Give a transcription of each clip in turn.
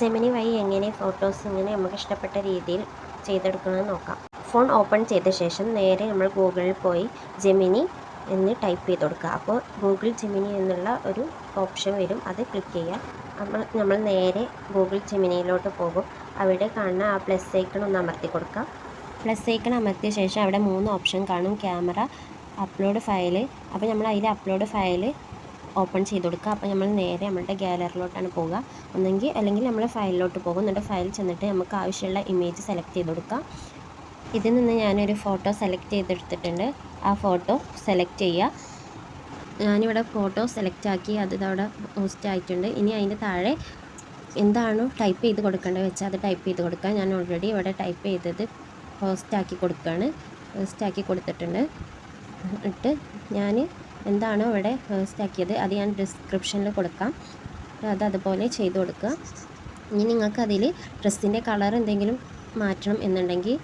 Gemini വഴി എങ്ങനെ photos ഇങ്ങനെ നമുക്ക് ഇഷ്ടപ്പെട്ട രീതിയിൽ ചെയ്തെടുക്കണമെന്ന് നോക്കാം. ഫോൺ ഓപ്പൺ ചെയ്ത ശേഷം നേരെ നമ്മൾ ഗൂഗിളിൽ പോയി ജെമിനി എന്ന് ടൈപ്പ് ചെയ്ത് കൊടുക്കുക. അപ്പോൾ ഗൂഗിൾ ജെമിനി എന്നുള്ള ഒരു ഓപ്ഷൻ വരും, അത് ക്ലിക്ക് ചെയ്യുക. നമ്മൾ നേരെ ഗൂഗിൾ ജെമിനിയിലോട്ട് പോകും. അവിടെ കാണുന്ന ആ പ്ലസ് ഐക്കൺ ഒന്ന് അമർത്തി കൊടുക്കുക. പ്ലസ് ഐക്കൺ അമർത്തിയ ശേഷം അവിടെ 3 ഓപ്ഷൻ കാണും: ക്യാമറ, അപ്ലോഡ് ഫയൽ. അപ്പോൾ നമ്മൾ അതിൽ അപ്ലോഡ് ഫയൽ ഓപ്പൺ ചെയ്ത് കൊടുക്കുക. അപ്പോൾ നമ്മൾ നേരെ നമ്മളുടെ ഗാലറിയിലോട്ടാണ് പോകുക. അല്ലെങ്കിൽ നമ്മൾ ഫയലിലോട്ട് പോകും. എന്നിട്ട് ഫയൽ ചെന്നിട്ട് നമുക്ക് ആവശ്യമുള്ള ഇമേജ് സെലക്ട് ചെയ്ത് കൊടുക്കാം. ഇതിൽ നിന്ന് ഞാനൊരു ഫോട്ടോ സെലക്ട് ചെയ്തെടുത്തിട്ടുണ്ട്. ആ ഫോട്ടോ സെലക്ട് ചെയ്യുക. ഞാനിവിടെ ഫോട്ടോ സെലക്ട് ആക്കി, അത് അവിടെ പോസ്റ്റ് ആയിട്ടുണ്ട്. ഇനി അതിൻ്റെ താഴെ എന്താണോ ടൈപ്പ് ചെയ്ത് കൊടുക്കേണ്ടത് വെച്ചാൽ അത് ടൈപ്പ് ചെയ്ത് കൊടുക്കുക. ഞാൻ ഓൾറെഡി ഇവിടെ ടൈപ്പ് ചെയ്തത് പോസ്റ്റ് ആക്കി കൊടുക്കുകയാണ്. പോസ്റ്റ് ആക്കി കൊടുത്തിട്ടുണ്ട്. എന്നിട്ട് ഞാൻ എന്താണോ ഇവിടെ പോസ്റ്റ് ആക്കിയത് അത് ഞാൻ ഡിസ്ക്രിപ്ഷനിൽ കൊടുക്കാം. അതുപോലെ ചെയ്ത് കൊടുക്കുക. ഇനി നിങ്ങൾക്ക് അതിൽ ഡ്രസ്സിൻ്റെ കളർ എന്തെങ്കിലും മാറ്റണം എന്നുണ്ടെങ്കിൽ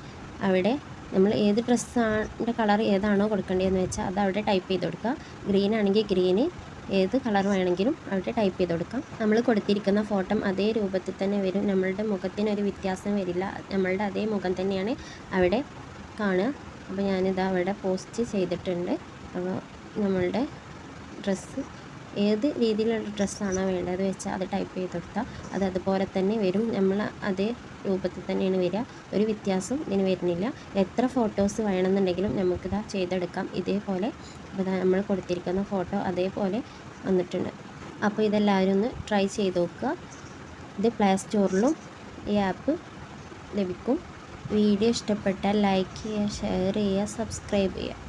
അവിടെ നമ്മൾ ഏത് ഡ്രസ്സിൻ്റെ കളർ ഏതാണോ കൊടുക്കേണ്ടതെന്ന് വെച്ചാൽ അത് അവിടെ ടൈപ്പ് ചെയ്ത് കൊടുക്കുക. ഗ്രീൻ ആണെങ്കിൽ ഗ്രീന്, ഏത് കളർ വേണമെങ്കിലും അവിടെ ടൈപ്പ് ചെയ്ത് കൊടുക്കാം. നമ്മൾ കൊടുത്തിരിക്കുന്ന ഫോട്ടോ അതേ രൂപത്തിൽ തന്നെ വരും. നമ്മളുടെ മുഖത്തിനൊരു വ്യത്യാസം വരില്ല. നമ്മളുടെ അതേ മുഖം തന്നെയാണ് അവിടെ കാണുക. അപ്പോൾ ഞാനിത് അവിടെ പോസ്റ്റ് ചെയ്തിട്ടുണ്ട്. അപ്പോൾ നമ്മളുടെ ഡ്രസ്സ് ഏത് രീതിയിലുള്ള ഡ്രസ്സാണോ വേണ്ടത് വെച്ചാൽ അത് ടൈപ്പ് ചെയ്ത് കൊടുത്താൽ അത് അതുപോലെ തന്നെ വരും. നമ്മൾ അതേ രൂപത്തിൽ തന്നെയാണ് വരിക. ഒരു വ്യത്യാസം ഇതിന് വരുന്നില്ല. എത്ര ഫോട്ടോസ് വേണമെന്നുണ്ടെങ്കിലും നമുക്കിതാ ചെയ്തെടുക്കാം ഇതേപോലെ. അപ്പോൾ നമ്മൾ കൊടുത്തിരിക്കുന്ന ഫോട്ടോ അതേപോലെ വന്നിട്ടുണ്ട്. അപ്പോൾ ഇതെല്ലാവരും ഒന്ന് ട്രൈ ചെയ്ത് നോക്കുക. ഇത് പ്ലേ സ്റ്റോറിലും ഈ ആപ്പ് ലഭിക്കും. വീഡിയോ ഇഷ്ടപ്പെട്ടാൽ ലൈക്ക് ചെയ്യുക, ഷെയർ ചെയ്യുക, സബ്സ്ക്രൈബ് ചെയ്യുക.